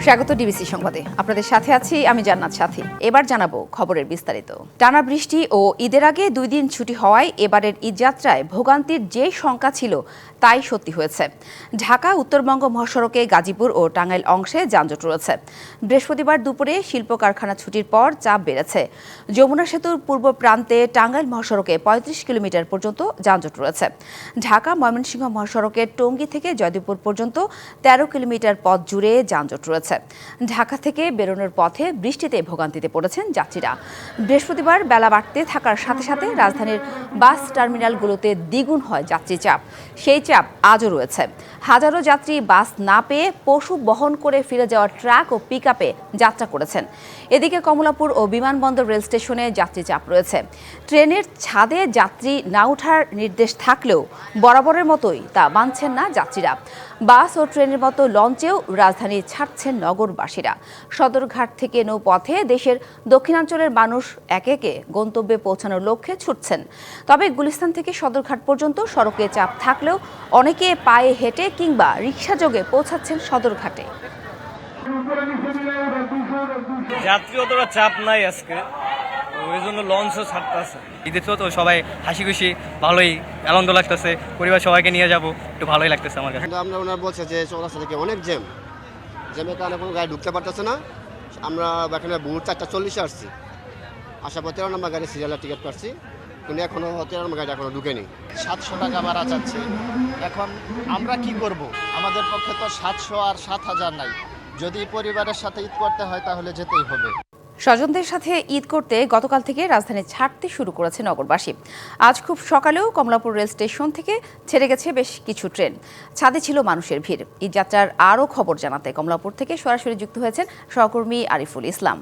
স্বাগত ডিবিসি সংবাদে। আপনাদের সাথে আছি আমি জান্নাত সাথী। এবার জানাবো খবরের বিস্তারিত। টানা বৃষ্টি ও ঈদের আগে 2 দিন ছুটি হওয়ায় এবারের ঈদ যাত্রায় ভোগান্তির যে শঙ্কা ছিল তাই সত্যি হয়েছে। ঢাকা উত্তরবঙ্গ মহাসড়কে গাজীপুর ও টাঙ্গাইল অংশে যানজট রয়েছে। বৃহস্পতিবার দুপুরে শিল্প কারখানা ছুটির পর চাপ বেড়েছে। যমুনা সেতুর পূর্ব প্রান্তে টাঙ্গাইল মহাসড়কে 35 কিলোমিটার পর্যন্ত যানজট রয়েছে। ঢাকা ময়মনসিংহ মহাসড়কের টঙ্গী থেকে জয়দেবপুর পর্যন্ত 13 কিলোমিটার পথ জুড়ে যানজট রয়েছে। ঢাকা থেকে বেরোনোর পথে বৃষ্টিতে ভোগান্তিতে পড়েছেন যাত্রীরা। বৃহস্পতিবার বেলা বাড়তে থাকার সাথে সাথে রাজধানীর বাস টার্মিনালগুলোতে দ্বিগুণ হয় যাত্রী চাপ। সেই চাপ আজও রয়েছে। হাজারো যাত্রী বাস না পেয়ে পশু বহন করে ফিরে যাওয়া ট্রাক ও পিকআপে যাত্রা করেছেন। এদিকে কমলাপুর ও বিমানবন্দর রেল স্টেশনে যাত্রী চাপ রয়েছে। ট্রেনের ছাদে যাত্রী না ওঠার নির্দেশ থাকলেও বরাবরের মতোই তা মানছেন না যাত্রীরা। বাস ও ট্রেনের মতো লঞ্চেও রাজধানী ছাড়ছেন নগরবাসীরা। সদরঘাট থেকে নৌপথে দেশের দক্ষিণাঞ্চলের মানুষ একে একে গন্তব্যে পৌঁছানোর লক্ষ্যে ছুটছেন। তবে গুলিস্তান থেকে সদরঘাট পর্যন্ত সড়কে চাপ থাকলেও অনেকে পায়ে হেঁটে কিংবা রিকশাযোগে পৌঁছাচ্ছেন সদরঘাটে। যাত্রী অতটা চাপ নাই আজকে, ওই জন্য লঞ্চও ছাড়তেছে। ঈদের তো সবাই হাসি খুশি, ভালোই আনন্দ লাগতেছে। পরিবার সবাইকে নিয়ে যাব, একটু ভালোই লাগতেছে আমার কাছে। আমরা ওনার বলছে যে চৌরাস্তা থেকে অনেক জ্যামের কারণে কোনো গাড়ি ঢুকতে পারতেছে না। আমরা এখানে ভোর 4:40 আসছি, আসার পর 13 নম্বর গাড়ি সিরিয়ালের টিকিট কাটছি, কিন্তু এখনও 13 নম্বর গাড়ি এখনও ঢুকেনি। 700 টাকা ভাড়া চাচ্ছে। এখন আমরা কি করব? আমাদের পক্ষে তো 700 আর 7000 নাই। যদি পরিবারের সাথে ঈদ করতে হয় তাহলে যেতেই হবে। স্বজনদের সাথে ঈদ করতে গতকাল থেকে রাজধানী ছাড়তে শুরু করেছে নগরবাসী। আজ খুব সকালেও কমলাপুর রেল স্টেশন থেকে ছেড়ে গেছে বেশ কিছু ট্রেন। ছাদে ছিল মানুষের ভিড়। ঈদ যাত্রার আরও খবর জানাতে কমলাপুর থেকে সরাসরি যুক্ত হয়েছেন সহকর্মী আরিফুল ইসলাম।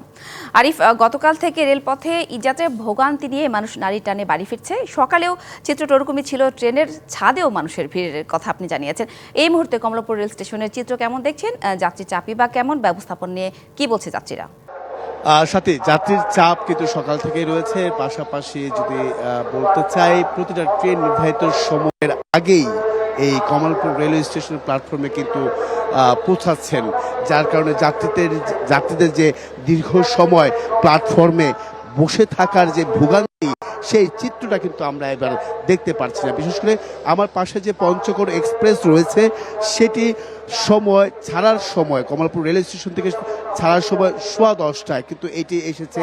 আরিফ, গতকাল থেকে রেলপথে ঈদ যাত্রায় ভোগান্তি নিয়ে মানুষ নারী টানে বাড়ি ফিরছে। সকালেও চিত্রটা ওরকমই ছিল, ট্রেনের ছাদেও মানুষের ভিড়ের কথা আপনি জানিয়েছেন। এই মুহূর্তে কমলাপুর রেল স্টেশনের চিত্র কেমন দেখছেন? যাত্রী চাপই বা কেমন? ব্যবস্থাপন নিয়ে কি বলছে যাত্রীরা? সাথে যাত্রীর চাপ কিন্তু সকাল থেকেই রয়েছে। পাশাপাশি যদি বলতে চাই, প্রতিটা ট্রেন নির্ধারিত সময়ের আগেই এই কমলাপুর রেলওয়ে স্টেশনের প্ল্যাটফর্মে কিন্তু পৌঁছাচ্ছেন, যার কারণে যাত্রীদের যে দীর্ঘ সময় প্ল্যাটফর্মে বসে থাকার যে ভোগান্তি, সেই চিত্রটা কিন্তু আমরা এবার দেখতে পাচ্ছি না। বিশেষ করে আমার পাশে যে পঞ্চগড় এক্সপ্রেস রয়েছে, সেটি ছাড়ার সময় কমলাপুর রেল স্টেশন থেকে ছাড়ার সময় 10:15, কিন্তু এটি এসেছে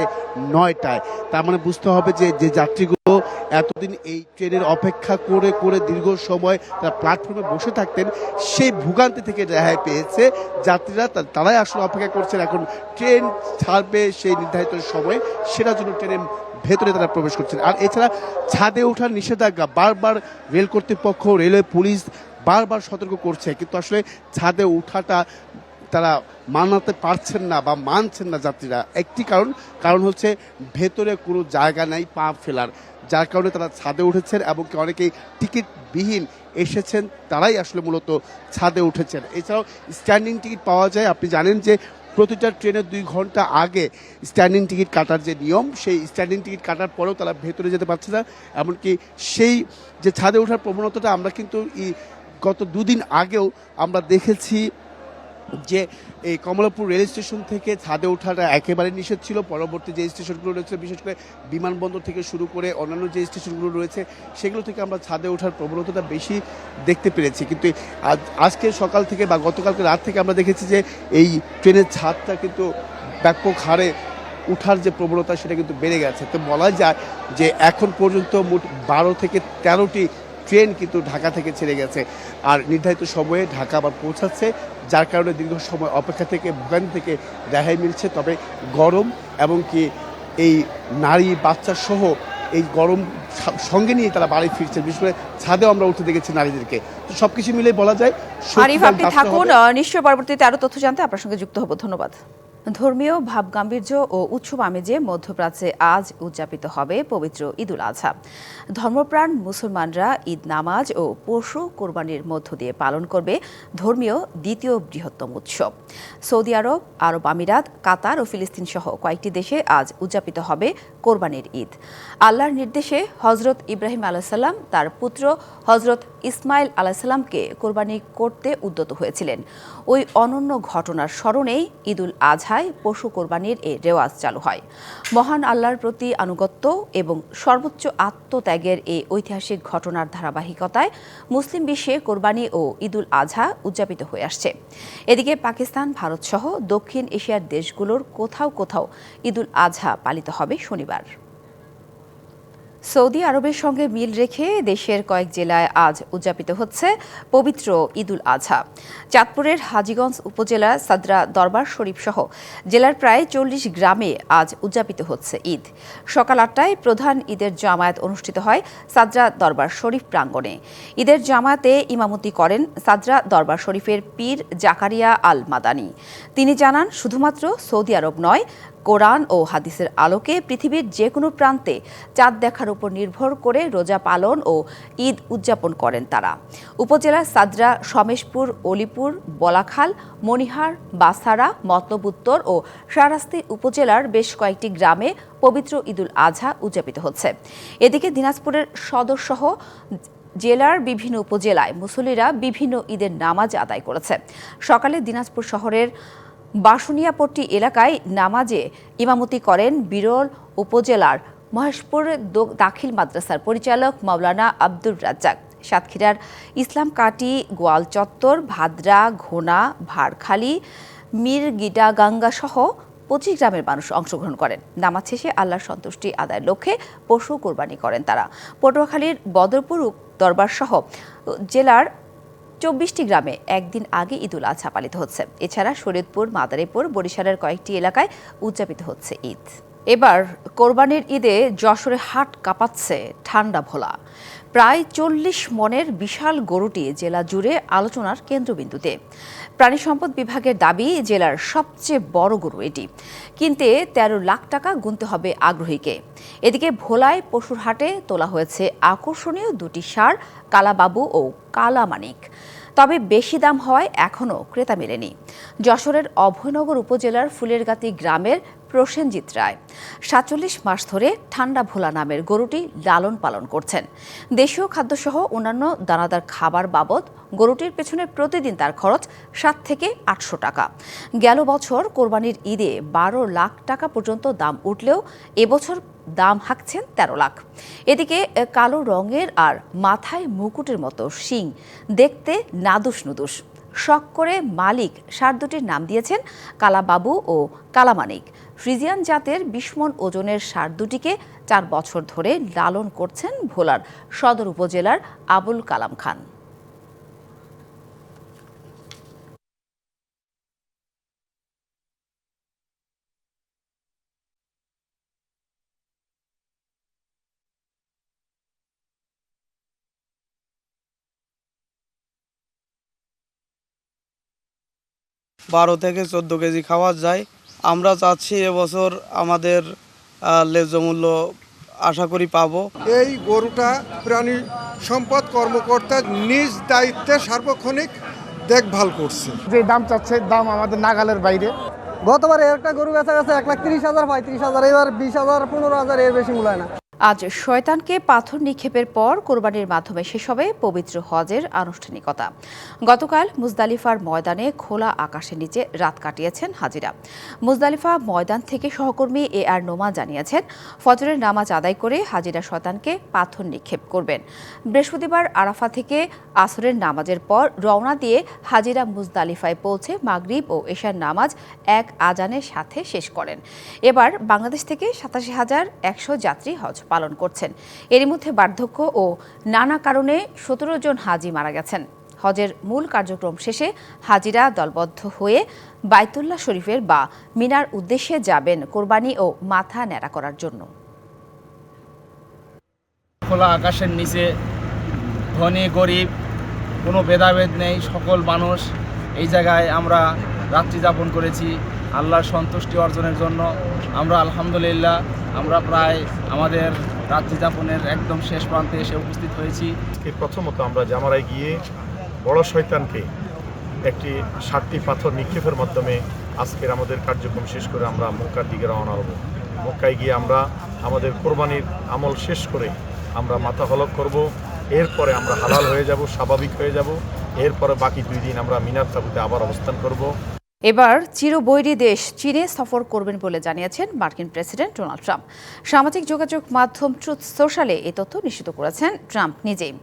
9টায়। তার মানে বুঝতে হবে যে যাত্রীগুলো এতদিন এই ট্রেনের অপেক্ষা করে করে দীর্ঘ সময় তারা প্ল্যাটফর্মে বসে থাকতেন, সেই ভোগান্তি থেকে রেহাই পেয়েছে যাত্রীরা। তারাই আসলে অপেক্ষা করছেন এখন ট্রেন ছাড়বে সেই নির্ধারিত সময়, সেটার জন্য ট্রেনের ভেতরে তারা প্রবেশ করছেন। আর এছাড়া ছাদে ওঠার নিষেধাজ্ঞা বারবার রেল কর্তৃপক্ষ, রেলওয়ে পুলিশ বারবার সতর্ক করছে, কিন্তু আসলে ছাদে ওঠাটা তারা মানাতে পারছেন না বা মানছেন না যাত্রীরা। একটি কারণ হচ্ছে ভেতরে কোনো জায়গা নাই পা ফেলার, যার কারণে তারা ছাদে উঠেছেন এবং অনেকেই টিকিটবিহীন এসেছেন, তারাই আসলে মূলত ছাদে উঠেছেন। এছাড়াও স্ট্যান্ডিং টিকিট পাওয়া যায়। আপনি জানেন যে প্রতিটা ট্রেনের 2 ঘন্টা আগে স্ট্যান্ডিং টিকিট কাটার যে নিয়ম, সেই স্ট্যান্ডিং টিকিট কাটার পরেও তারা ভেতরে যেতে পারছে না। এমনকি সেই যে ছাদে ওঠার প্রবণতাটা আমরা কিন্তু গত 2 দিন আগেও আমরা দেখেছি যে এই কমলাপুর রেল স্টেশন থেকে ছাদে ওঠাটা একেবারে নিষেধ ছিল। পরবর্তী যে স্টেশনগুলো রয়েছে, বিশেষ করে বিমানবন্দর থেকে শুরু করে অন্যান্য যে স্টেশনগুলো রয়েছে, সেগুলো থেকে আমরা ছাদে ওঠার প্রবণতাটা বেশি দেখতে পেরেছি। কিন্তু আজকে সকাল থেকে বা গতকালকে রাত থেকে আমরা দেখেছি যে এই ট্রেনের ছাদটা কিন্তু ব্যাপক হারে উঠার যে প্রবণতা, সেটা কিন্তু বেড়ে গেছে। তো বলা যায় যে এখন পর্যন্ত মোট 12 থেকে 13টি ট্রেন কিন্তু ঢাকা থেকে ছেড়ে গেছে, আর নির্ধারিত সময়ে ঢাকা আবার পৌঁছাচ্ছে, যার কারণে দীর্ঘ সময় অপেক্ষা থেকে ভোগান্তি থেকে রেহাই মিলছে। তবে গরম এবং কি এই নারী বাচ্চা সহ এই গরম সঙ্গে নিয়ে তারা বাড়ি ফিরছে, বিশেষ করে ছাদেও আমরা উঠে দেখেছি নারীদেরকে। তো সবকিছু মিলে বলা যায় আরিফ, আপনি থাকুন, নিশ্চয় পরবর্তীতে আরো তথ্য জানতে আপনার সঙ্গে যুক্ত হব। ধন্যবাদ। ধর্মীয় ভাবগাম্ভীর্য ও উৎসব আমেজে মধ্যপ্রাচ্যে আজ উদযাপিত হবে পবিত্র ঈদুল আজহা। ধর্মপ্রাণ মুসলমানরা ঈদ নামাজ ও পশু কোরবানির মধ্য দিয়ে পালন করবে ধর্মীয় দ্বিতীয় বৃহত্তম উৎসব। সৌদি আরব, আরব আমিরাত, কাতার ও ফিলিস্তিন সহ কয়েকটি দেশে আজ উদযাপিত হবে কোরবানির ঈদ। আল্লাহর নির্দেশে হজরত ইব্রাহিম আলাইসাল্লাম তার পুত্র হজরত ইসমাইল আলাইসাল্লামকে কোরবানি করতে উদ্যত হয়েছিলেন। ওই অনন্য ঘটনার স্মরণেই ঈদুল আজহায় পশু কোরবানির এ রেওয়াজ চালু হয়। মহান আল্লাহর প্রতি আনুগত্য এবং সর্বোচ্চ আত্মত্যাগের এই ঐতিহাসিক ঘটনার ধারাবাহিকতায় মুসলিম বিশ্বে কোরবানি ও ঈদুল আজহা উদযাপিত হয়ে আসছে। এদিকে পাকিস্তান, ভারত সহ দক্ষিণ এশিয়ার দেশগুলোর কোথাও কোথাও ঈদুল আজহা পালিত হবে শনিবার। সৌদি আরবের সঙ্গে মিল রেখে দেশের কয়েক জেলায় আজ উদযাপিত হচ্ছে পবিত্র ঈদুল আজহা। চাঁদপুরের হাজীগঞ্জ উপজেলার সাদরা দরবার শরীফ সহ জেলার প্রায় 40 গ্রামে আজ উদযাপিত হচ্ছে ঈদ। সকাল 8টায় প্রধান ঈদের জামায়াত অনুষ্ঠিত হয় সাদরা দরবার শরীফ প্রাঙ্গণে। ঈদের জামায়াতে ইমামতি করেন সাদরা দরবার শরীফের পীর জাকারিয়া আল মাদানী। তিনি জানান, শুধুমাত্র সৌদি আরব নয়, কোরআন ও হাদিসের আলোকে পৃথিবীর যে কোনো প্রান্তে চাঁদ দেখার উপর নির্ভর করে রোজা পালন ও ঈদ উদযাপন করেন তারা। উপজেলার সাদরা, সমেশপুর, অলিপুর, বলাখাল, মনিহার, বাসারা, মতলব উত্তর ও শাহরাস্তি উপজেলার বেশ কয়েকটি গ্রামে পবিত্র ঈদুল আজহা উদযাপিত হচ্ছে। এদিকে দিনাজপুরের সদরসহ জেলার বিভিন্ন উপজেলায় মুসল্লিরা বিভিন্ন ঈদের নামাজ আদায় করেছে। সকালে দিনাজপুর শহরের বাসুনিয়াপট্টি এলাকায় নামাজে ইমামতি করেন বিরল উপজেলার মহেশপুর দাখিল মাদ্রাসার পরিচালক মাওলানা আব্দুর রাজ্জাক। সাতক্ষীরার ইসলামকাটি, গোয়াল চত্বর, ভাদ্রা, ঘোনা, ভাড়খালী, মিরগিডাগাঙ্গা সহ 25 গ্রামের মানুষ অংশগ্রহণ করেন। নামাজ শেষে আল্লাহর সন্তুষ্টি আদায়ের লক্ষ্যে পশু কোরবানি করেন তারা। পটুয়াখালীর বদরপুর দরবার সহ জেলার 24টি গ্রামে একদিন আগে ঈদুল আজহা পালিত হচ্ছে। এছাড়া শরীয়তপুর, মাদারীপুর, বরিশালের কয়েকটি এলাকায় উদযাপিত হচ্ছে ঈদ। এবার কোরবানির ঈদে যশোরে হাট কাঁপাচ্ছে ঠান্ডা ভোলা। প্রায় 40 মনের বিশাল গরুটি জেলা জুড়ে আলোচনার কেন্দ্রবিন্দুতে। প্রাণী সম্পদ বিভাগের দাবি, জেলার সবচেয়ে বড় গরু এটি। কিনতে 13 লাখ টাকা গুনতে হবে আগ্রহীকে। এদিকে ভোলায় পশুর হাটে তোলা হয়েছে আকর্ষণীয় দুটি ষাঁড়, কালাবাবু ও কালামানিক। তবে বেশি দাম হওয়ায় এখনও ক্রেতা মেলেনি। যশোরের অভয়নগর উপজেলার ফুলেরগাতি গ্রামের প্রসেনজিৎ রায় 47 মাস ধরে ঠান্ডা ভোলা নামের গরুটি লালন পালন করছেন। দেশীয় খাদ্যসহ অন্যান্য দানাদার খাবার বাবদ গরুটির পেছনে প্রতিদিন তার খরচ 7 থেকে 800 টাকা। গেল বছর কোরবানির ঈদে 12 লাখ টাকা পর্যন্ত দাম উঠলেও এবছর দাম হাঁকছেন 13 লাখ। এদিকে কালো রঙের আর মাথায় মুকুটের মতো শিং, দেখতে নাদুস নুদুস। শখ করে মালিক ষাঁড় দুটির নাম দিয়েছেন কালাবাবু ও কালামানিক। ফ্রিজিয়ান জাতের 20 মণ ওজনের ষাঁড় দুটিকে 4 বছর ধরে লালন করছেন ভোলার সদর উপজেলার আবুল কালাম খান। বারো থেকে 14 কেজি খাওয়া যায়। আমরা চাচ্ছি এবছর আমাদের ন্যায্য মূল্য আশা করি পাবো। এই গরুটা প্রাণী সম্পদ কর্মকর্তা নিজ দায়িত্বে সার্বক্ষণিক দেখভাল করছে। যে দাম চাচ্ছে, দাম আমাদের নাগালের বাইরে। গতবার একটা গরু বেচা গেছে 1,30,000, 35,000, এবার 20,000, 15,000, এর বেশি মূল্য না। আজ শয়তানকে পাথর নিক্ষেপের পর কোরবানির মাধ্যমে শেষ হবে পবিত্র হজের আনুষ্ঠানিকতা। গতকাল মুজদালিফার ময়দানে খোলা আকাশের নিচে রাত কাটিয়েছেন হাজিরা। মুজদালিফা ময়দান থেকে সহকর্মী AR নোমা জানিয়েছেন, ফজরের নামাজ আদায় করে হাজিরা শয়তানকে পাথর নিক্ষেপ করবেন। বৃহস্পতিবার আরাফা থেকে আসরের নামাজের পর রওনা দিয়ে হাজিরা মুজদালিফায় পৌঁছে মাগরিব ও এশার নামাজ এক আজানের সাথে শেষ করেন। এবার বাংলাদেশ থেকে 87,100 যাত্রী হজ পালন করছেন। এরই মধ্যে বার্ধক্য ও নানা কারণে 17 জন হাজি মারা গেছেন। হজের মূল কার্যক্রম শেষে হাজিরা দলবদ্ধ হয়ে বাইতুল্লাহ শরীফের বা মিনার উদ্দেশ্যে যাবেন কোরবানি ও মাথা ন্যাড়া করার জন্য। খোলা আকাশের নিচে ধনী গরিব কোনো ভেদাভেদ নেই, সকল মানুষ এই জায়গায় আমরা রাত্রি যাপন করেছি আল্লাহর সন্তুষ্টি অর্জনের জন্য। আমরা আলহামদুলিল্লাহ আমরা প্রায় আমাদের রাত্রি যাপনের একদম শেষ প্রান্তে এসে উপস্থিত হয়েছি। প্রথমত আমরা জামারায় গিয়ে বড় শয়তানকে একটি 7টি পাথর নিক্ষেপের মাধ্যমে আজকের আমাদের কার্যক্রম শেষ করে আমরা মক্কার দিকে রওনা হব। মক্কায় গিয়ে আমরা আমাদের কোরবানির আমল শেষ করে আমরা মাথা হলক করব। এরপরে আমরা হালাল হয়ে যাব, স্বাভাবিক হয়ে যাব। এরপরে বাকি 2 দিন আমরা মিনার তাঁবুতে আবার অবস্থান করব। এবার চিরবৈরী দেশ চীনে সফর করবেন বলে জানিয়েছেন মার্কিন প্রেসিডেন্ট ডোনাল্ড ট্রাম্প। সামাজিক যোগাযোগ মাধ্যম ট্রুথ সোশ্যালে এই তথ্য নিশ্চিত করেছেন ট্রাম্প নিজেই।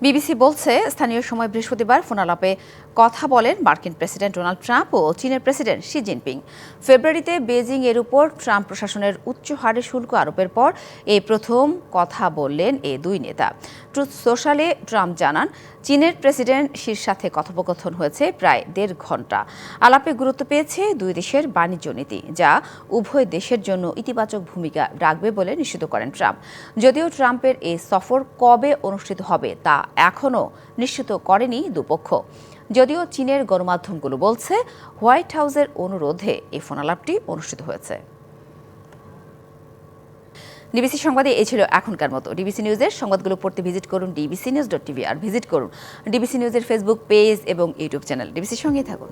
বিবিসি বলছে, স্থানীয় সময় বৃহস্পতিবার ফোনালাপে কথা বলেন মার্কিন প্রেসিডেন্ট ডোনাল্ড ট্রাম্প ও চীনের প্রেসিডেন্ট শি জিনপিং। ফেব্রুয়ারিতে বেজিং এর উপর ট্রাম্প প্রশাসনের উচ্চ হারে শুল্ক আরোপের পর এই প্রথম কথা বললেন এই দুই নেতা। ট্রুথ সোশ্যালে ট্রাম্প জানান, চীনের প্রেসিডেন্ট শির সাথে কথোপকথন হয়েছে প্রায় 1.5 ঘন্টা। আলাপে গুরুত্ব পেয়েছে দুই দেশের বাণিজ্য নীতি, যা উভয় দেশের জন্য ইতিবাচক ভূমিকা রাখবে বলে নিশ্চিত করেন ট্রাম্প। যদিও ট্রাম্পের এই সফর কবে অনুষ্ঠিত হবে তা এখনও নিশ্চিত করেনি দুপক্ষ। যদিও চীনের গণমাধ্যমগুলো বলছে, হোয়াইট হাউসের অনুরোধে এই ফোনালাপটি অনুষ্ঠিত হয়েছে। ডিবিসি সংবাদে এই ছিল এখনকার মতো। ডিবিসি নিউজের সংবাদগুলো পড়তে ভিজিট করুন dbcnews.tv আর ভিজিট করুন ডিবিসি নিউজের ফেসবুক পেজ এবং ইউটিউব চ্যানেল। ডিবিসির সঙ্গেই থাকুন।